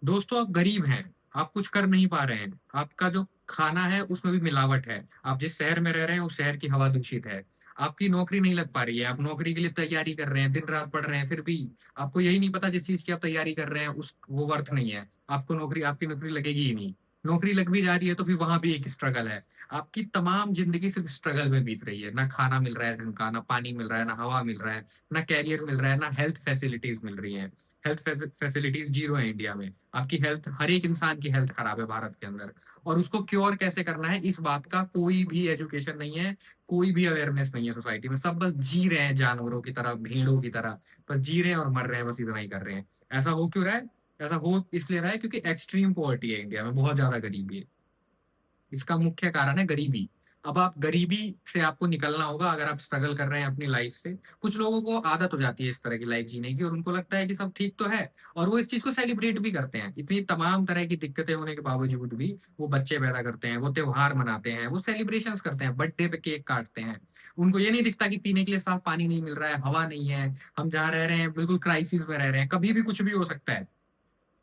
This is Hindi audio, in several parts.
दोस्तों आप गरीब हैं, आप कुछ कर नहीं पा रहे हैं, आपका जो खाना है उसमें भी मिलावट है, आप जिस शहर में रह रहे हैं उस शहर की हवा दूषित है, आपकी नौकरी नहीं लग पा रही है, आप नौकरी के लिए तैयारी कर रहे हैं, दिन रात पढ़ रहे हैं, फिर भी आपको यही नहीं पता जिस चीज की आप तैयारी कर रहे हैं उस वो वर्थ नहीं है, आपको नौकरी आपकी नौकरी लगेगी ही नहीं। नौकरी लग भी जा रही है तो फिर वहां भी एक स्ट्रगल है। आपकी तमाम जिंदगी सिर्फ स्ट्रगल में बीत रही है, ना खाना मिल रहा है ढंग का, ना पानी मिल रहा है, ना हवा मिल रहा है, ना कैरियर मिल रहा है, ना हेल्थ फैसिलिटीज मिल रही है। हेल्थ फैसिलिटीज जीरो है इंडिया में। आपकी हेल्थ, हर एक इंसान की हेल्थ खराब है भारत के अंदर। और उसको क्योर कैसे करना है इस बात का कोई भी एजुकेशन नहीं है, कोई भी अवेयरनेस नहीं है सोसाइटी में। सब बस जी रहे हैं जानवरों की तरह, भेड़ों की तरह, बस जी रहे हैं और मर रहे हैं, बस इतना ही कर रहे हैं। ऐसा हो क्यों रहा है? ऐसा हो इसलिए रहा है क्योंकि एक्सट्रीम पॉवर्टी है इंडिया में, बहुत ज्यादा गरीबी है। इसका मुख्य कारण है गरीबी। अब आप गरीबी से आपको निकलना होगा अगर आप स्ट्रगल कर रहे हैं अपनी लाइफ से। कुछ लोगों को आदत हो जाती है इस तरह की लाइफ जीने की और उनको लगता है कि सब ठीक तो है, और वो इस चीज को सेलिब्रेट भी करते हैं। इतनी तमाम तरह की दिक्कतें होने के बावजूद भी वो बच्चे पैदा करते हैं, वो त्योहार मनाते हैं, वो सेलिब्रेशंस करते हैं, बर्थडे पे केक काटते हैं। उनको ये नहीं दिखता कि पीने के लिए साफ पानी नहीं मिल रहा है, हवा नहीं है, हम जहाँ रह रहे हैं बिल्कुल क्राइसिस में रह रहे हैं, कभी भी कुछ भी हो सकता है।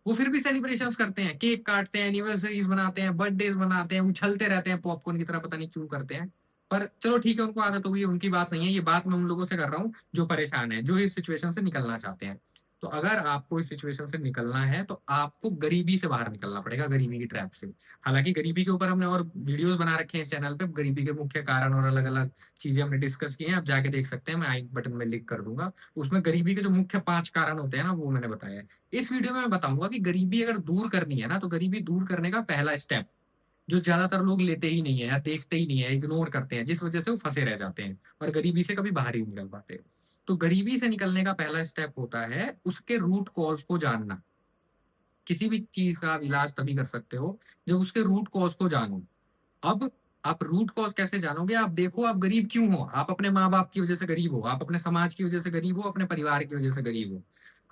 वो फिर भी सेलिब्रेशंस करते हैं, केक काटते हैं, एनिवर्सरीज मनाते हैं, बर्थडेज मनाते हैं, उछलते रहते हैं पॉपकॉर्न की तरह, पता नहीं क्यों करते हैं। पर चलो ठीक है, उनको आदत होगी, उनकी बात नहीं है। ये बात मैं उन लोगों से कर रहा हूँ जो परेशान है, जो इस सिचुएशन से निकलना चाहते हैं। तो अगर आपको इस सिचुएशन से निकलना है तो आपको गरीबी से बाहर निकलना पड़ेगा, गरीबी की ट्रैप से। हालांकि गरीबी के ऊपर हमने और वीडियोस बना रखे हैं इस चैनल पे, गरीबी के मुख्य कारण और अलग अलग चीजें हमने डिस्कस की हैं, आप जाके देख सकते हैं, मैं आई बटन में लिंक कर दूंगा। उसमें गरीबी के जो मुख्य 5 कारण होते हैं ना, वो मैंने बताया है। इस वीडियो में मैं बताऊंगा कि गरीबी अगर दूर करनी है ना, तो गरीबी दूर करने का पहला स्टेप जो ज्यादातर लोग लेते ही नहीं है या देखते ही नहीं है, इग्नोर करते हैं, जिस वजह से वो फंसे रह जाते हैं और गरीबी से कभी बाहर ही नहीं निकल पाते। तो गरीबी से निकलने का पहला स्टेप होता है उसके रूट कॉज को जानना। किसी भी चीज का आप इलाज तभी कर सकते हो जब उसके रूट कॉज को जानो। अब आप रूट कॉज कैसे जानोगे? आप देखो आप गरीब क्यों हो। आप अपने माँ बाप की वजह से गरीब हो, आप अपने समाज की वजह से गरीब हो, अपने परिवार की वजह से गरीब हो।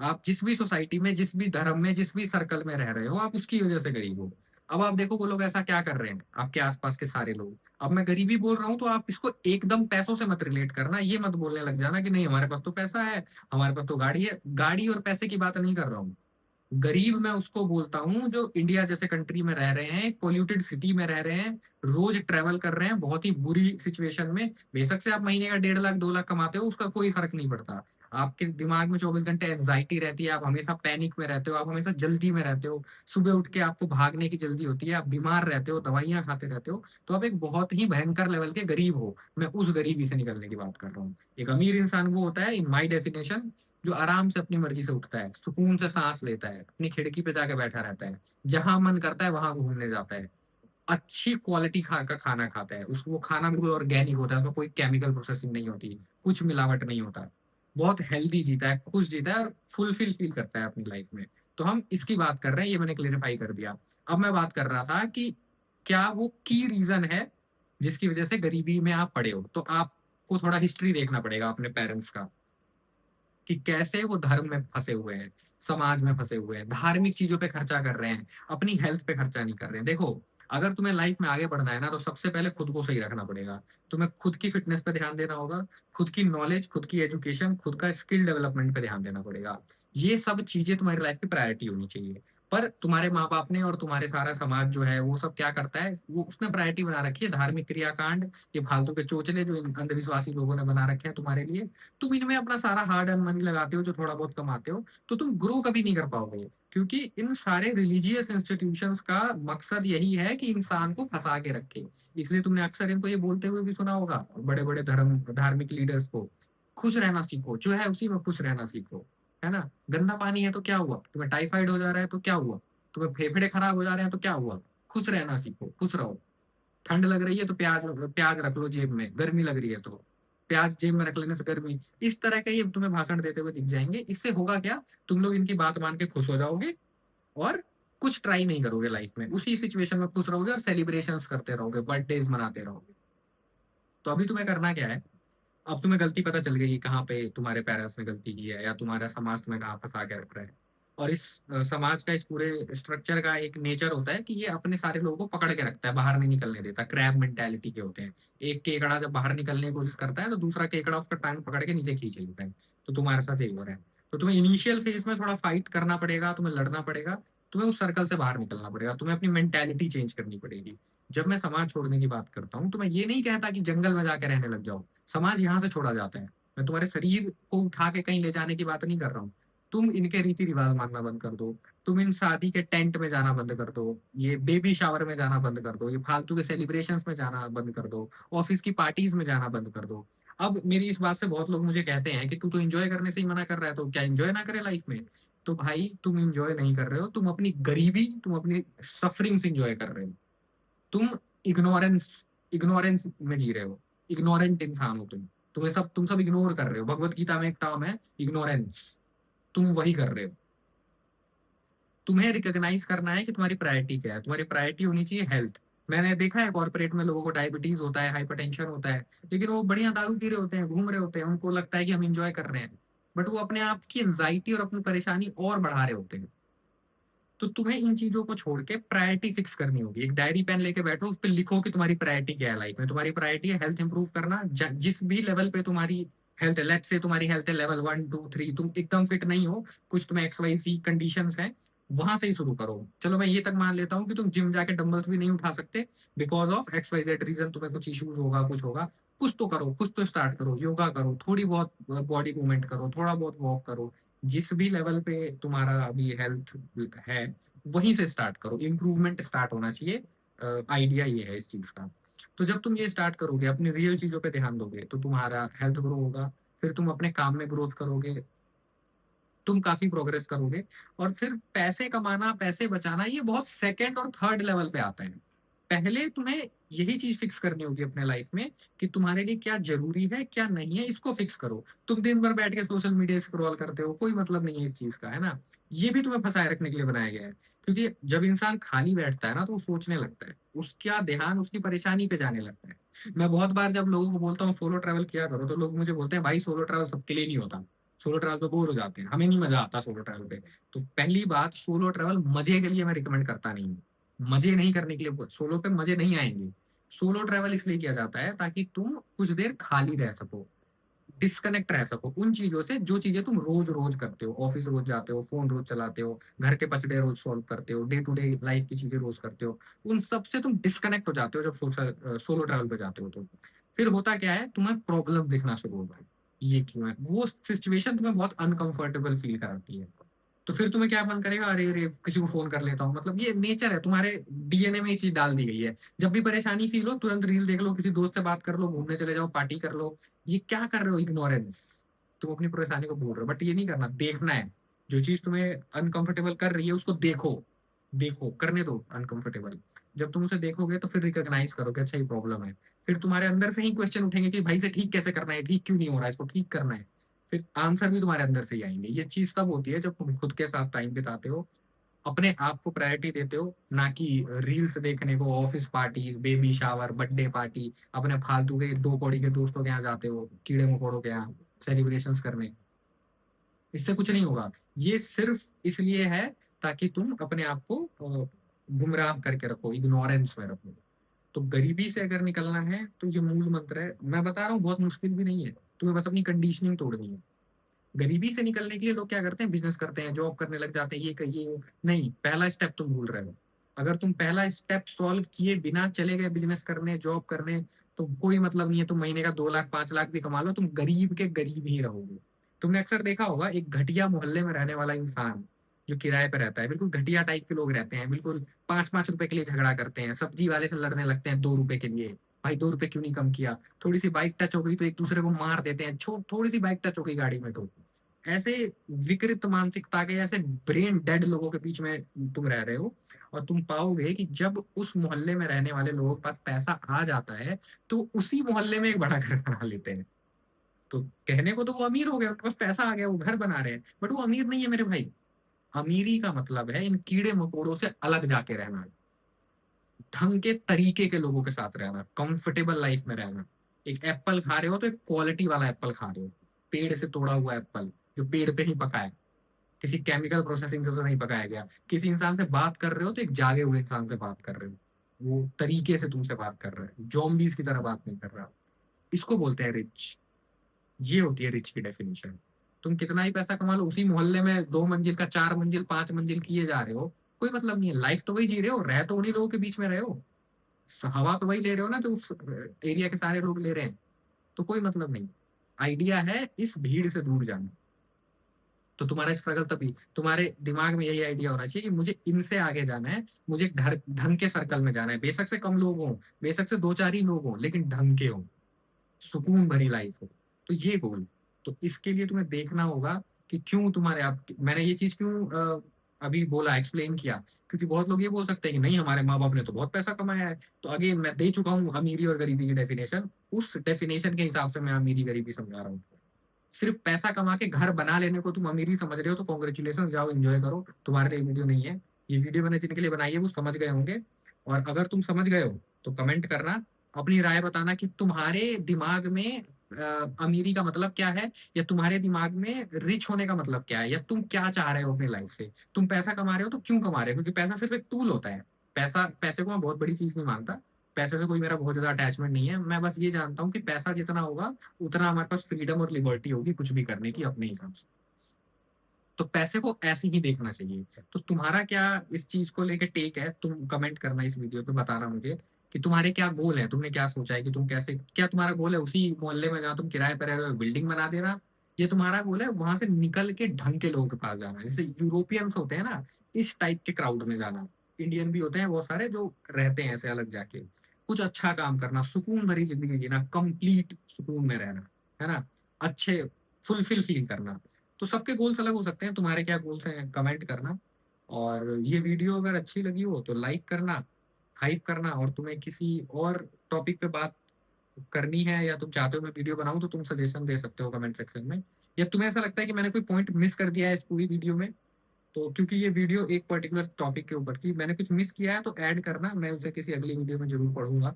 आप जिस भी सोसाइटी में, जिस भी धर्म में, जिस भी सर्कल में रह रहे हो, आप उसकी वजह से गरीब हो। अब आप देखो वो लोग ऐसा क्या कर रहे हैं, आपके आसपास के सारे लोग। अब मैं गरीबी बोल रहा हूँ तो आप इसको एकदम पैसों से मत रिलेट करना, ये मत बोलने लग जाना कि नहीं हमारे पास तो पैसा है, हमारे पास तो गाड़ी है। गाड़ी और पैसे की बात नहीं कर रहा हूँ। गरीब मैं उसको बोलता हूँ जो इंडिया जैसे कंट्री में रह रहे हैं, पोल्यूटेड सिटी में रह रहे हैं, रोज ट्रेवल कर रहे हैं बहुत ही बुरी सिचुएशन में। बेशक से आप महीने का 1.5 लाख 2 लाख कमाते हो, उसका कोई फर्क नहीं पड़ता। आपके दिमाग में 24 घंटे एंजाइटी रहती है, आप हमेशा पैनिक में रहते हो, आप हमेशा जल्दी में रहते हो, सुबह उठ के आपको भागने की जल्दी होती है, आप बीमार रहते हो, दवाइयां खाते रहते हो। तो आप एक बहुत ही भयंकर लेवल के गरीब हो। मैं उस गरीबी से निकलने की बात कर रहा हूँ। एक अमीर इंसान वो होता है इन माई डेफिनेशन जो आराम से अपनी मर्जी से उठता है, सुकून से सांस लेता है, अपनी खिड़की पे जाके बैठा रहता है, जहां मन करता है वहां घूमने जाता है, अच्छी क्वालिटी का खाना खाता है, उसको वो खाना बिल्कुल ऑर्गेनिक होता है, उसमें कोई केमिकल प्रोसेसिंग नहीं होती, कुछ मिलावट नहीं होता, बहुत हेल्दी जीता है, खुश जीता है और फुलफिल फील करता है अपनी लाइफ में। तो हम इसकी बात कर रहे हैं, ये मैंने क्लेरिफाई कर दिया। अब मैं बात कर रहा था कि क्या वो की रीजन है जिसकी वजह से गरीबी में आप पड़े हो। तो आपको थोड़ा हिस्ट्री देखना पड़ेगा अपने पेरेंट्स का, कि कैसे वो धर्म में फंसे हुए हैं, समाज में फंसे हुए हैं, धार्मिक चीजों पे खर्चा कर रहे हैं, अपनी हेल्थ पे खर्चा नहीं कर रहे हैं। देखो, अगर तुम्हें लाइफ में आगे बढ़ना है ना, तो सबसे पहले खुद को सही रखना पड़ेगा। तुम्हें खुद की फिटनेस पे ध्यान देना होगा, खुद की नॉलेज, खुद की एजुकेशन, खुद का स्किल डेवलपमेंट पे ध्यान देना पड़ेगा। ये सब चीजें तुम्हारी लाइफ की प्रायोरिटी होनी चाहिए। पर तुम्हारे माँ बाप ने और तुम्हारे सारा समाज जो है वो सब क्या करता है, वो उसने प्रायोरिटी बना रखी है धार्मिक क्रियाकांड, ये फालतू के चोचले जो इन अंधविश्वासी लोगों ने बना रखे हैं तुम्हारे लिए। तुम इनमें अपना सारा हार्ड अर्न मनी लगाते हो, जो थोड़ा बहुत कमाते हो, तो तुम ग्रो कभी नहीं कर पाओगे। क्योंकि इन सारे रिलीजियस इंस्टीट्यूशंस का मकसद यही है कि इंसान को फंसा के रखे। इसलिए तुमने अक्सर इनको ये बोलते हुए भी सुना होगा, बड़े बड़े धर्म धार्मिक लीडर्स को, खुश रहना सीखो, जो है उसी में खुश रहना सीखो। है ना? गंदा पानी है तो क्या हुआ, तुम्हें टाइफाइड हो जा रहा है तो क्या हुआ, तुम्हें फेफड़े खराब हो जा रहे हैं तो क्या हुआ, खुश रहना सीखो, खुश रहो। ठंड लग रही है तो प्याज प्याज रख लो जेब में, गर्मी लग रही है तो प्याज जेब में रख लेने से गर्मी। इस तरह के ये तुम्हें भाषण देते हुए दिख जाएंगे। इससे होगा क्या, तुम लोग इनकी बात मान के खुश हो जाओगे और कुछ ट्राई नहीं करोगे लाइफ में, उसी सिचुएशन में खुश रहोगे और सेलिब्रेशंस करते रहोगे, बर्थडेज मनाते रहोगे। तो अभी तुम्हें करना क्या है? अब तुम्हें गलती पता चल गई कि कहाँ पे तुम्हारे पेरेंट्स ने गलती की है या तुम्हारा समाज तुम्हें कहाँ फंसा के रख रहा है। और इस समाज का, इस पूरे स्ट्रक्चर का एक नेचर होता है कि ये अपने सारे लोगों को पकड़ के रखता है, बाहर नहीं निकलने देता। क्रैब मेंटेलिटी के होते हैं। एक केकड़ा जब बाहर निकलने की कोशिश करता है तो दूसरा केकड़ा उसका टांग पकड़ के नीचे खींच लेता है। तो तुम्हारे साथ यही हो रहा है। तो तुम्हें इनिशियल फेज में थोड़ा फाइट करना पड़ेगा, तुम्हें लड़ना पड़ेगा। तुम्हें उस सर्कल से बाहर निकलना पड़ेगा, तुम्हें अपनी मेंटेलिटी चेंज करनी पड़ेगी। जब मैं समाज छोड़ने की बात करता हूँ तो मैं ये नहीं कहता कि जंगल में जाकर रहने लग जाओ, समाज यहाँ से छोड़ा जाता है। मैं तुम्हारे शरीर को उठा के कहीं ले जाने की बात नहीं कर रहा हूँ। तुम इनके रीति रिवाज मानना बंद कर दो, तुम इन शादी के टेंट में जाना बंद कर दो, ये बेबी शावर में जाना बंद कर दो, ये फालतू के सेलिब्रेशंस में जाना बंद कर दो, ऑफिस की पार्टीज में जाना बंद कर दो। अब मेरी इस बात से बहुत लोग मुझे कहते हैं कि तू तो एंजॉय करने से ही मना कर रहा है, तो क्या एंजॉय ना करे लाइफ में? तो भाई तुम एंजॉय नहीं कर रहे हो, तुम अपनी गरीबी, तुम अपनी सफरिंग्स एंजॉय कर रहे हो। तुम इग्नोरेंस इग्नोरेंस में जी रहे हो, इग्नोरेंट इंसान हो तुम सब इग्नोर कर रहे हो। भगवत गीता में एक टर्म है इग्नोरेंस, तुम वही कर रहे हो। तुम्हें रिकॉग्नाइज करना है कि तुम्हारी प्रायोरिटी क्या है। तुम्हारी प्रायोरिटी होनी चाहिए हेल्थ। मैंने देखा है कॉर्पोरेट में लोगों को डायबिटीज होता है, हाइपरटेंशन होता है, लेकिन वो बढ़िया दारू पी रहे होते हैं, घूम रहे होते हैं, उनको लगता है कि हम इंजॉय कर रहे हैं, बट वो अपने आप की एंजाइटी और अपनी परेशानी और बढ़ा रहे होते हैं। तो तुम्हें इन चीजों को छोड़ के प्रायोरिटी फिक्स करनी होगी। एक डायरी पेन लेके बैठो, उस पर लिखो कि तुम्हारी प्रायोरिटी क्या है लाइफ में। तुम्हारी प्रायोरिटी है हेल्थ इंप्रूव करना। जिस भी लेवल पे तुम्हारी हेल्थ है, लेट से तुम्हारी हेल्थ है लेवल 1 2 3, तुम एकदम फिट नहीं हो, कुछ तुम्हें XYZ कंडीशंस हैं, वहां से ही शुरू करो। चलो मैं ये तक मान लेता हूँ कि तुम जिम जाके डंबल्स भी नहीं उठा सकते, बिकॉज ऑफ XYZ रीजन, तुम्हें कुछ इश्यूज होगा, कुछ होगा। कुछ तो करो, कुछ तो स्टार्ट करो, योगा करो, थोड़ी बहुत बॉडी मूवमेंट करो, थोड़ा बहुत वॉक करो। जिस भी लेवल पे तुम्हारा अभी हेल्थ है, वहीं से स्टार्ट करो। इम्प्रूवमेंट स्टार्ट होना चाहिए। आइडिया ये है इस चीज का। तो जब तुम ये स्टार्ट करोगे, अपनी रियल चीजों पे ध्यान दोगे, तो तुम्हारा हेल्थ ग्रो होगा, फिर तुम अपने काम में ग्रोथ करोगे, तुम काफी प्रोग्रेस करोगे। और फिर पैसे कमाना, पैसे बचाना, ये बहुत सेकंड और थर्ड लेवल पे आता है। पहले तुम्हें यही चीज फिक्स करनी होगी अपने लाइफ में कि तुम्हारे लिए क्या जरूरी है क्या नहीं है, इसको फिक्स करो। तुम दिन भर बैठ के सोशल मीडिया स्क्रॉल करते हो, कोई मतलब नहीं है इस चीज का, है ना? ये भी तुम्हें फंसाए रखने के लिए बनाया गया है। क्योंकि जब इंसान खाली बैठता है ना, तो वो सोचने लगता है, उसका ध्यान उसकी परेशानी पे जाने लगता है। मैं बहुत बार जब लोगों को बोलता हूँ सोलो ट्रैवल किया करो, तो लोग मुझे बोलते हैं भाई सोलो ट्रैवल सबके लिए नहीं होता, सोलो ट्रैवल पे बोर हो जाते हैं, हमें नहीं मजा आता सोलो ट्रैवल पे। तो पहली बात, सोलो ट्रैवल मजे के लिए मैं रिकमेंड करता नहीं हूँ। मजे नहीं करने के लिए, सोलो पे मजे नहीं आएंगे। सोलो ट्रैवल इसलिए किया जाता है ताकि तुम कुछ देर खाली रह सको, डिस्कनेक्ट रह सको उन चीजों से जो चीजें तुम रोज रोज करते हो। ऑफिस रोज जाते हो, फोन रोज चलाते हो, घर के पचड़े रोज सॉल्व करते हो, डे टू डे लाइफ की चीजें रोज करते हो। उन सब से तुम डिस्कनेक्ट हो जाते हो जब सोलो ट्रैवल पे जाते हो। तो फिर होता क्या है, तुम्हें प्रॉब्लम दिखना शुरू होगा, ये क्यों है, वो सिचुएशन तुम्हें बहुत अनकंफर्टेबल फील कराती है। तो फिर तुम्हें क्या मन करेगा, अरे अरे किसी को फोन कर लेता हूँ। मतलब ये नेचर है, तुम्हारे डीएनए में ये चीज डाल दी गई है। जब भी परेशानी फील हो, तुरंत रील देख लो, किसी दोस्त से बात कर लो, घूमने चले जाओ, पार्टी कर लो। ये क्या कर रहे हो, इग्नोरेंस। तुम अपनी परेशानी को भूल रहे हो, बट ये नहीं करना, देखना है। जो चीज तुम्हें अनकंफर्टेबल कर रही है उसको देखो, देखो करने दो अनकंफर्टेबल। जब तुम उसे देखोगे तो फिर रिकॉग्नाइज करो कि अच्छा ये प्रॉब्लम है। फिर तुम्हारे अंदर से ही क्वेश्चन उठेंगे कि भाई से ठीक कैसे करना है, ठीक क्यों नहीं हो रहा है, इसको ठीक करना है। फिर आंसर भी तुम्हारे अंदर से ही आएंगे। ये चीज तब होती है जब तुम खुद के साथ टाइम बिताते हो, अपने आप को प्रायोरिटी देते हो, ना कि रील्स देखने को, office parties, baby shower, birthday party, अपने फालतू के 2 कौड़ी के दोस्तों के यहाँ जाते हो, कीड़े मकोड़ों के यहाँ सेलिब्रेशंस करने। इससे कुछ नहीं होगा। ये सिर्फ इसलिए है ताकि तुम अपने आप को गुमराह करके रखो, इग्नोरेंस में रखो। तो गरीबी से अगर निकलना है तो ये मूल मंत्र है। मैं बता रहा हूँ बहुत मुश्किल भी नहीं है, तुम्हें बस अपनी कंडीशनिंग तोड़नी है। गरीबी से निकलने के लिए लोग क्या करते हैं, बिजनेस करते हैं, जॉब करने लग जाते हैं, ये कहिए वो नहीं, पहला स्टेप तुम भूल रहे हो। अगर तुम पहला स्टेप सॉल्व किए बिना चले गए बिजनेस करने, जॉब करने, तो कोई मतलब नहीं है तुम महीने का 2 लाख 5 लाख भी कमा लो, तुम गरीब के गरीब ही रहोगे। तुमने अक्सर देखा होगा, एक घटिया मोहल्ले में रहने वाला इंसान जो किराए पे रहता है, बिल्कुल घटिया टाइप के लोग रहते हैं, बिल्कुल 5 5 रुपए के लिए झगड़ा करते हैं, सब्जी वाले से लड़ने लगते हैं 2 रुपए के लिए। भाई 2 रुपए क्यों नहीं कम किया? थोड़ी सी बाइक टच हो गई तो एक दूसरे को मार देते हैं, थोड़ी सी बाइक टच हो गई गाड़ी में तो। ऐसे विकृत मानसिकता के, ऐसे ब्रेन डेड लोगों के बीच में तुम रह रहे हो। और तुम पाओगे कि जब उस मोहल्ले में रहने वाले लोगों के पास पैसा आ जाता है, तो उसी मोहल्ले में एक बड़ा घर बना लेते हैं। तो कहने को तो वो अमीर हो गए, उनके पास पैसा आ गया, वो घर बना रहे हैं, बट वो अमीर नहीं है मेरे भाई। अमीरी का मतलब है इन कीड़े मकोड़ों से अलग जाके रहना, ढंग के तरीके के लोगों के साथ रहना, कंफर्टेबल लाइफ में रहना। एक एप्पल खा रहे हो तो एक क्वालिटी वाला एप्पल खा रहे हो, पेड़ से तोड़ा हुआ एप्पल, जो पेड़ पे ही पका है, किसी केमिकल प्रोसेसिंग से तो नहीं पकाया गया। किसी इंसान से बात कर रहे हो तो एक जागे हुए इंसान से बात कर रहे हो, वो तरीके से तुमसे बात कर रहे हो, जॉम्बीज की तरह बात नहीं कर रहा। इसको बोलते हैं रिच। ये होती है रिच की डेफिनेशन। तुम कितना ही पैसा कमा लो, उसी मोहल्ले में 2 मंजिल का 4 मंजिल 5 मंजिल किए जा रहे हो, कोई मतलब नहीं है। लाइफ तो वही जी रहे हो, रह तो उन्हीं लोगों के बीच में रहे हो, हवा तो वही ले रहे हो ना जो उस एरिया के सारे लोग ले रहे हैं, तो कोई मतलब नहीं। आइडिया है इस भीड़ से दूर जाना। तो तुम्हारा स्ट्रगल तभी, तुम्हारे दिमाग में यही आइडिया होना चाहिए कि मुझे इनसे आगे जाना है, मुझे घर ढंग के सर्कल में जाना है, बेशक से कम लोग हों, बेशक से दो चार ही लोग हों, लेकिन ढंग के हों, सुकून भरी लाइफ हो। तो ये गोल, तो इसके लिए तुम्हें देखना होगा कि क्यों तुम्हारे आप, मैंने ये चीज क्यों अभी बोला, एक्सप्लेन किया, क्योंकि बहुत लोग ये बोल सकते हैं कि नहीं हमारे माँ बाप ने तो बहुत पैसा कमाया है। तो अगेन मैं दे चुका हूँ अमीरी और गरीबी की डेफिनेशन, उस डेफिनेशन के हिसाब से मैं अमीरी गरीबी समझा रहा हूँ। सिर्फ पैसा कमा के घर बना लेने को तुम अमीरी समझ रहे हो तो कॉन्ग्रेचुलेशन, जाओ एंजॉय करो, तुम्हारे लिए वीडियो नहीं है। ये वीडियो मैंने जिनके लिए बनाई है वो समझ गए होंगे। और अगर तुम समझ गए हो तो कमेंट करना, अपनी राय बताना कि तुम्हारे दिमाग में अमीरी का मतलब क्या है, या तुम्हारे दिमाग में रिच होने का मतलब क्या है, या तुम क्या चाह रहे हो अपनी लाइफ से। तुम पैसा कमा रहे हो तो क्यों कमा रहे हो, क्योंकि पैसा सिर्फ एक टूल होता है। पैसे को मैं बहुत बड़ी चीज नहीं मानता, पैसे से कोई मेरा बहुत ज्यादा अटैचमेंट नहीं है। मैं बस ये जानता हूँ कि पैसा जितना होगा उतना हमारे पास फ्रीडम और लिबर्टी होगी कुछ भी करने की अपने हिसाब से। तो पैसे को ऐसे ही देखना चाहिए। तो तुम्हारा क्या इस चीज को लेके टेक है, तुम कमेंट करना इस वीडियो पे, बताना मुझे कि तुम्हारे क्या गोल है, तुमने क्या सोचा है कि तुम कैसे, क्या तुम्हारा गोल है उसी मोहल्ले में जहाँ तुम किराए पर रह रहे हो बिल्डिंग बना देना, ये तुम्हारा गोल है वहां से निकल के ढंग के लोगों के पास जाना, जैसे यूरोपियंस होते हैं ना, इस टाइप के क्राउड में जाना। इंडियन भी होते हैं बहुत सारे जो रहते हैं ऐसे अलग जाके, कुछ अच्छा काम करना, सुकून भरी जिंदगी जीना, कंप्लीट सुकून में रहना, है ना, अच्छे फुलफिल फील करना। तो सबके गोल्स अलग हो सकते हैं, तुम्हारे क्या गोल्स हैं कमेंट करना। और ये वीडियो अगर अच्छी लगी हो तो लाइक करना, हाइप करना, और तुम्हें किसी और टॉपिक पे बात करनी है या तुम चाहते हो मैं वीडियो बनाऊं तो तुम सजेशन दे सकते हो कमेंट सेक्शन में। या तुम्हें ऐसा लगता है कि मैंने कोई पॉइंट मिस कर दिया है इस पूरी वीडियो में, तो क्योंकि ये वीडियो एक पर्टिकुलर टॉपिक के ऊपर थी, मैंने कुछ मिस किया है तो ऐड करना, मैं उसे किसी अगली वीडियो में जरूर पढ़ूंगा।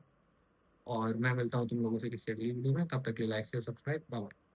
और मैं मिलता हूँ तुम लोगों से किसी अगली वीडियो में, तब तक के लिए लाइक से सब्सक्राइब, बाय।